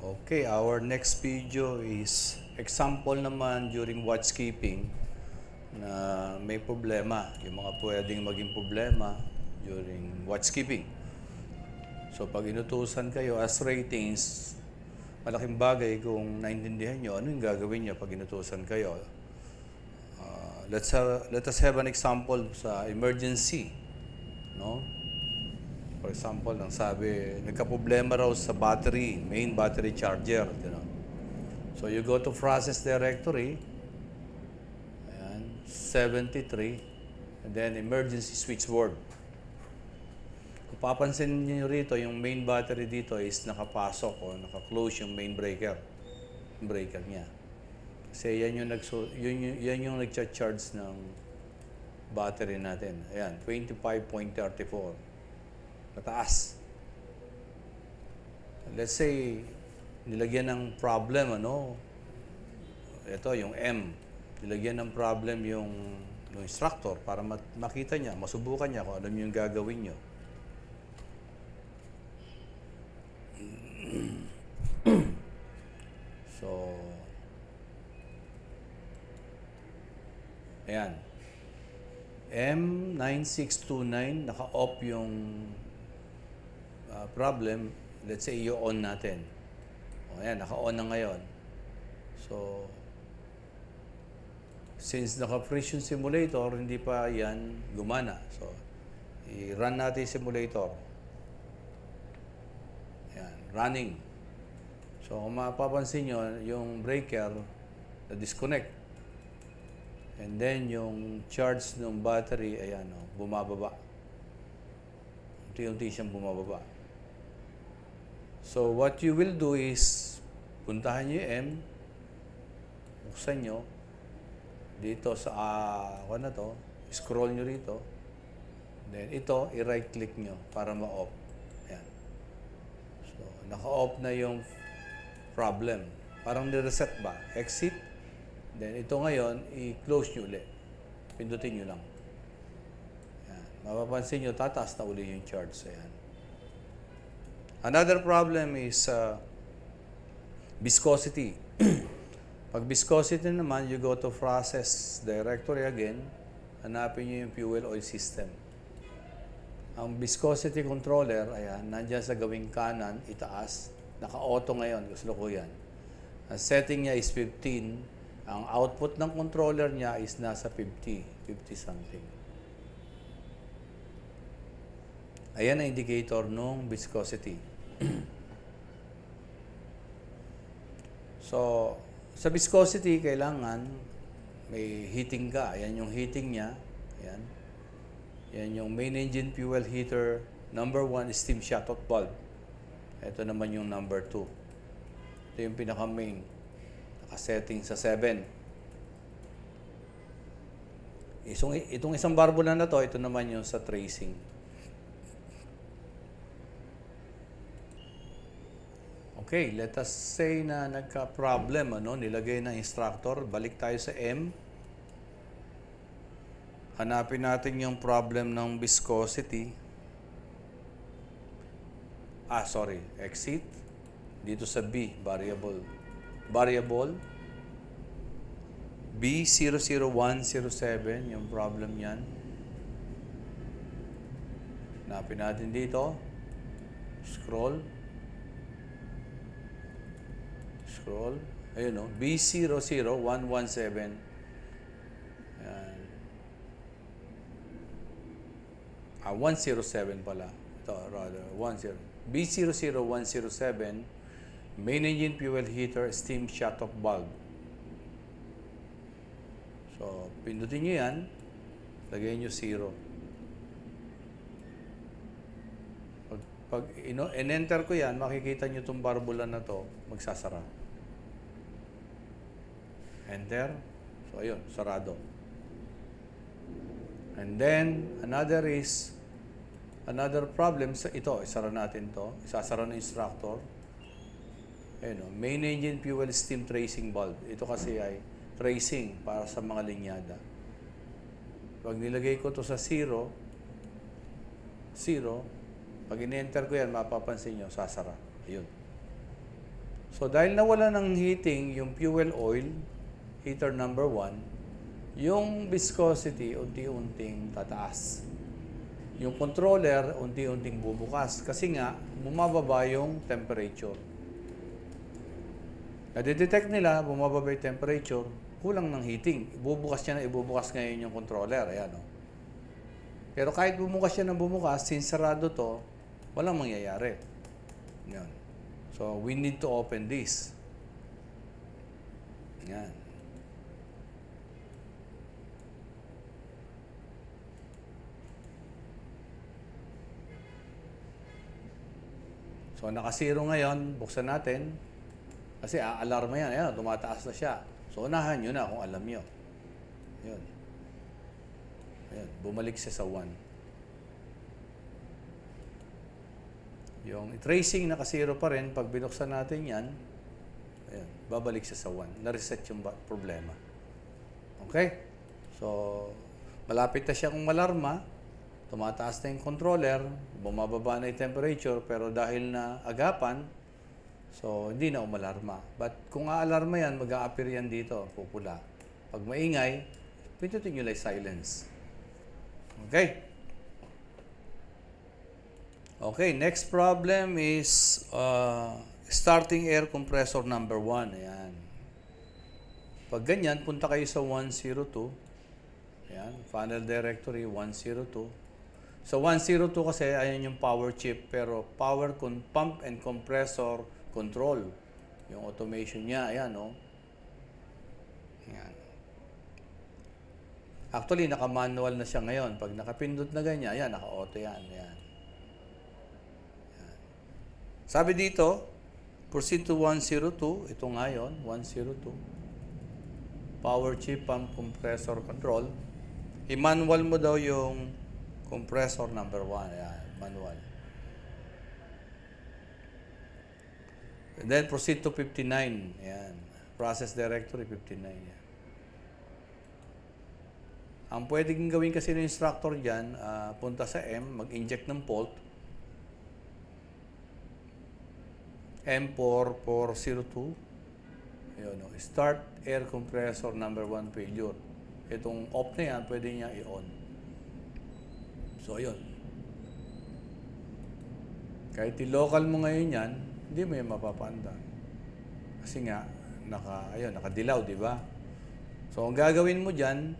Okay, our next video is example naman during watchkeeping na may problema, yung mga pwedeng maging problema during watchkeeping. So pag inutusan kayo as ratings, malaking bagay kung naintindihan nyo ano yung gagawin nyo pag inutusan kayo. Let us have an example sa emergency, no? For example, ang sabi, nagka-problema raw sa battery, main battery charger, you know. So you go to process directory, ayan, 73, and then emergency switchboard. Kung papansin niyo rito, yung main battery dito is nakapasok o naka-close yung main breaker. Yung breaker niya. Kasi yan yung nagcha-charge ng battery natin. Ayan, 25.34. Mataas. Let's say, nilagyan ng problem, ano? Ito, yung M. Nilagyan ng problem yung instructor para makita niya, masubukan niya kung ano yung gagawin niyo. So, ayan. M9629, naka-off yung problem. Let's say, i-on natin. O, ayan, naka-on na ngayon. So, since naka-freeze yung simulator, hindi pa yan gumana. So, i-run natin yung simulator. Ayan, running. So, kung mapapansin nyo, yung breaker na-disconnect. And then, yung charge ng battery, ayan, bumababa. Unti-unti siyang bumababa. So, what you will do is, puntahan nyo yung M, buksan nyo, dito sa, ano to, scroll nyo rito, then ito, i-right click nyo para ma-off. Ayan. So, naka-off na yung problem. Parang ni-reset ba? Exit. Then, ito ngayon, i-close nyo ulit. Pindutin nyo lang. Ayan. Mapapansin nyo, tataas na uli yung charge. Ayan. Another problem is viscosity. Pag viscosity naman, you go to process directory again. Hanapin nyo yung fuel oil system. Ang viscosity controller, ayan, nandyan sa gawing kanan, itaas. Naka-auto ngayon, gusto ko yan. Ang setting niya is 15. Ang output ng controller niya is nasa 50 something. Ayan ang indicator ng viscosity. So, sa viscosity, kailangan may heating ka. Ayan yung heating niya. Ayan. Ayan yung main engine fuel heater. Number 1 is steam shutoff valve. Ito naman yung number 2. Ito yung pinaka-main. Nakasetting sa 7. Itong isang barbula na to, ito naman yung sa tracing. Okay, let us say na nagka-problem, ano, nilagay ng instructor. Balik tayo sa M. Hanapin natin yung problem ng viscosity. Exit. Dito sa B, variable B00107, yung problem yan. Hanapin natin dito. Scroll. Ayun, no? B00117. Ayan. 107 pala. Ito, rather, 10. B00107, main engine fuel heater, steam shutoff valve. So, pindutin nyo yan. Lagay nyo 0. Pag in-enter ko yan, makikita nyo itong barbula na to, magsasara. Enter. So, ayun, sarado. And then, another problem, ito, isara natin to. Isasara ng instructor. Ayun, main engine fuel steam tracing valve. Ito kasi ay tracing para sa mga linyada. Pag nilagay ko to sa 0, pag in-enter ko yan, mapapansin nyo, sasara. Ayun. So, dahil nawala ng heating yung fuel oil, heater number 1, yung viscosity unti-unting tataas. Yung controller unti-unting bubukas kasi nga bumababa yung temperature. Nade-detect nila, bumababa yung temperature, kulang ng heating. Ibubukas niya na ibubukas ngayon yung controller. Ayan, oh. Pero kahit bumukas siya ng bumukas, since sarado to, walang mangyayari. Yan. So, we need to open this. Yan. So, nakasiro ngayon, buksan natin. Kasi alarma yan. Ayan, tumataas na siya. So, unahan nyo na kung alam nyo. Ayan. Ayan, bumalik siya sa 1. Yung tracing nakasiro pa rin, pag binuksan natin yan, ayan, babalik siya sa 1. Na-reset yung problema. Okay? So, malapit na siya kung malarma, tumataas na yung controller, bumababa na yung temperature, pero dahil na agapan, so hindi na umalarma. But kung aalarma yan, mag-a-appear yan dito, pupula. Pag maingay, pindutin nyo lang silence. Okay? Okay, next problem is starting air compressor number 1. Ayan. Pag ganyan, punta kayo sa 102. Ayan, panel directory 102. So 102 kasi ayan yung power chip, pero power pump and compressor control. Yung automation niya, ayan, oh. Ayan. Actually, naka-manual na siya ngayon. Pag nakapindot na ganyan, ayan, naka-auto yan. Ayan. Ayan. Sabi dito, proceed to 102. Ito nga yun, 102. Power chip pump compressor control. I-manual mo daw yung compressor number 1. Ayan, manual. And then proceed to 59. Ayan. Process directory 59. Ayan. Ang pwedeng gawin kasi ng instructor dyan, punta sa M, mag-inject ng port. M4402. Ayan, no? Start air compressor number 1 failure. Itong off na yan, pwede niya i-on. So, ayun. Kahit i-local mo ngayon yan, hindi mo yung mapapanda. Kasi nga, nakadilaw, di ba? So, ang gagawin mo dyan,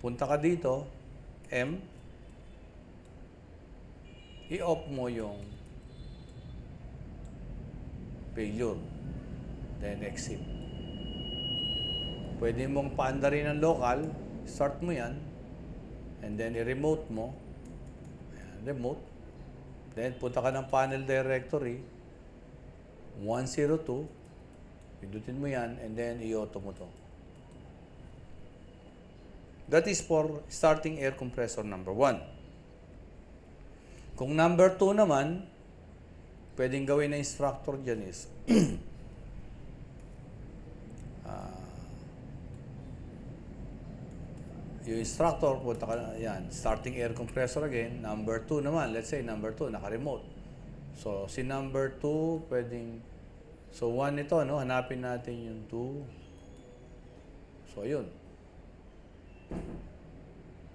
punta ka dito, M, i-off mo yung failure. Then, exit. Pwede mong paanda rin ng local, start mo yan, and then i-remote mo. Ayan, remote. Then, punta ka ng panel directory, 102, pindutin mo yan, and then i-auto mo to. That is for starting air compressor number 1. Kung number 2 naman, pwedeng gawin na instructor dyan is, yung instructor, punta ka na, yan, starting air compressor again, number 2 naman, let's say number 2, naka-remote. So, si number 2, pwedeng, so 1 ito, no? Hanapin natin yung 2. So, yun.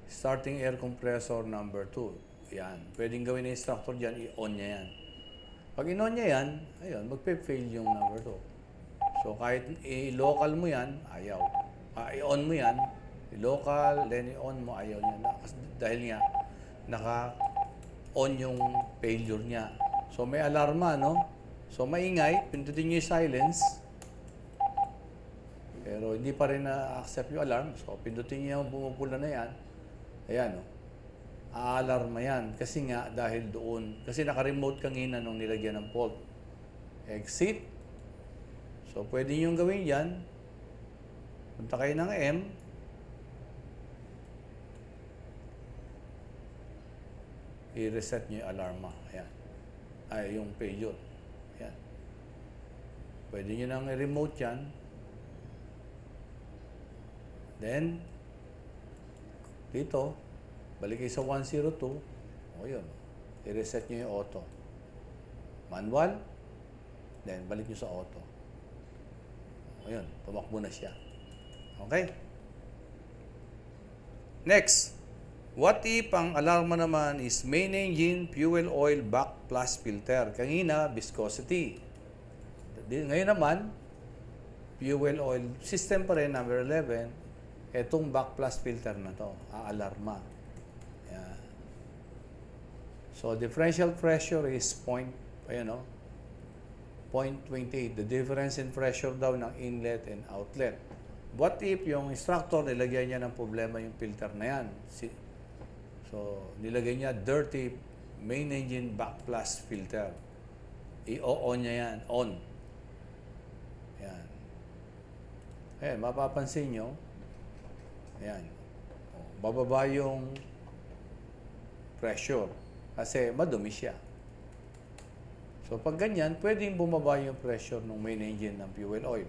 Starting air compressor number 2. Yan. Pwedeng gawin ng instructor dyan, i-on niya yan. Pag in-on niya yan, ayun, magpe-fail yung number 2. So, kahit i-local mo yan, ayaw. I-on mo yan, i-local, then i-on mo, ayaw niya na. Dahil nga, naka-on yung failure niya. So, may alarma, no? So, maingay, pindutin niyo yung silence. Pero hindi pa rin na-accept yung alarm. So, pindutin niyo yung bumupula na yan. Ayan, no? Aalarma yan. Kasi nga, dahil doon. Kasi naka-remote kanina nung nilagyan ng fault. Exit. So, pwede nyo gawin yan. Punta kayo ng M. I-reset nyo yung alarma. Ayan. Ay, yung failure. Ayan. Pwede nyo nang i-remote yan. Then, dito, balik kayo sa 102. O yun. I-reset nyo yung auto. Manual. Then, balik nyo sa auto. Ayun, tumakbo na siya. Okay? Next, what if ang alarma naman is main engine, fuel oil, back plus filter? Kanina, viscosity. Ngayon naman, fuel oil system pa rin, number 11. Etong back plus filter na to, alarma. Yan. So, differential pressure is ayun o, 0.28. The difference in pressure daw ng inlet and outlet. What if yung instructor nilagay niya ng problema yung filter na yan? So, nilagay niya dirty main engine back plus filter. I-on niya yan. On. Yan. Ayan, mapapansin nyo. Ayan. Bababa yung pressure. Kasi madumi siya. So, pag ganyan, pwedeng bumaba yung pressure ng main engine ng fuel oil.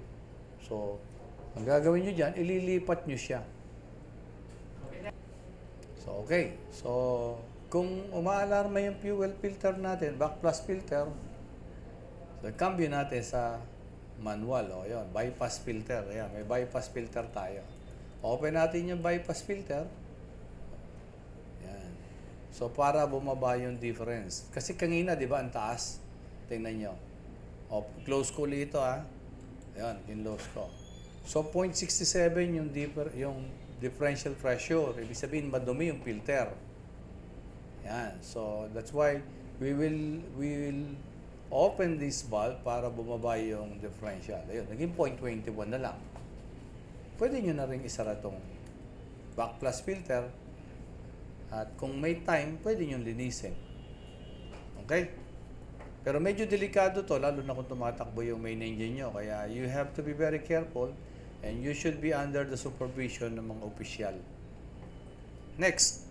So, ang gagawin nyo dyan, ililipat nyo siya. So, okay. So, kung umaalarma yung fuel filter natin, back plus filter, so, cambio natin sa manual. O, yun, bypass filter. Ayan, may bypass filter tayo. Open natin yung bypass filter. Ayan. So, para bumaba yung difference. Kasi kanina, di ba, ang taas? Tingnan nyo. O, close ko ulit ito, ha. Ayan, kinlose ko. So, 0.67 yung differential pressure. Ibig sabihin, madumi yung filter. Yan. So, that's why we will open this valve para bumaba yung differential. Ayun, naging 0.21 na lang. Pwede nyo na rin isara itong back plus filter. At kung may time, pwede nyo linisin. Okay? Pero medyo delikado to, lalo na kung tumatakbo yung main engine nyo. Kaya you have to be very careful. And you should be under the supervision ng mga opisyal. Next.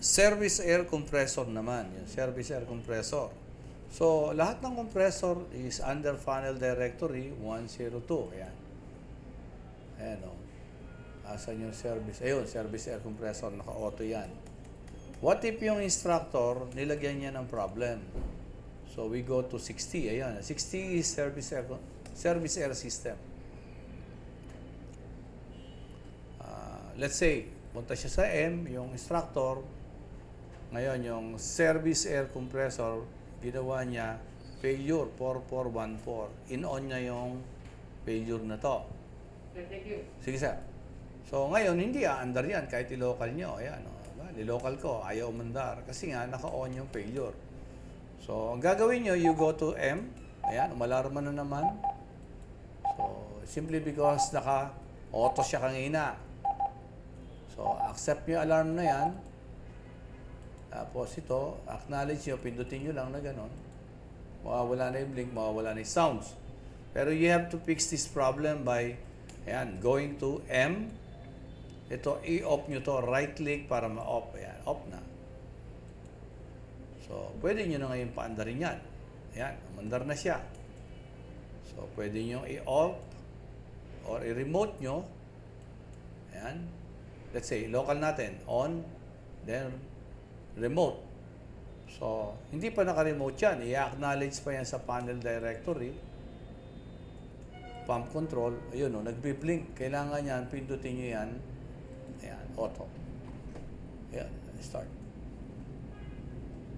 Service air compressor naman. Yung service air compressor. So, lahat ng compressor is under funnel directory 102. Ayan. Ayan o. Asan yung service? Ayun, service air compressor. Naka-auto yan. What if yung instructor, nilagyan niya ng problem? So, we go to 60. Ayan. 60 is service air system. Let's say, punta siya sa M, yung instructor. Ngayon, yung service air compressor, ginawa niya failure 4414. In-on niya yung failure na to. Thank you. Sige, sir. So, ngayon, hindi aandar yan kahit i-local nyo. Ayan. I-local ko, ayaw umandar. Kasi nga, naka-on yung failure. So, ang gagawin nyo, you go to M. Ayan, umalarma na naman. So, simply because naka-auto siya kanina. So, accept nyo yung alarm na yan. Tapos ito, acknowledge nyo, pindutin nyo lang na gano'n. Mawawala na yung blink, mawawala na yung sounds. Pero you have to fix this problem by, ayan, going to M. Ito, i-off nyo to, right-click para ma-off. Ayan, off na. So, pwede nyo na ngayon paandarin yan. Ayan, umandar na siya. So, pwede nyo i-off or i-remote nyo. Ayan. Let's say, local natin, on, then remote. So, hindi pa naka-remote yan. I-acknowledge pa yan sa panel directory. Pump control. Ayun, no, nagbi-blink. Kailangan yan, pindutin nyo yan. Ayan, auto. Ayan, start.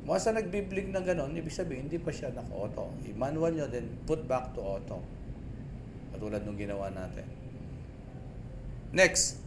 Once na nagbi-blink na gano'n, ibig sabihin, hindi pa siya naka-auto. I-manual nyo, then put back to auto. Katulad nung ginawa natin. Next.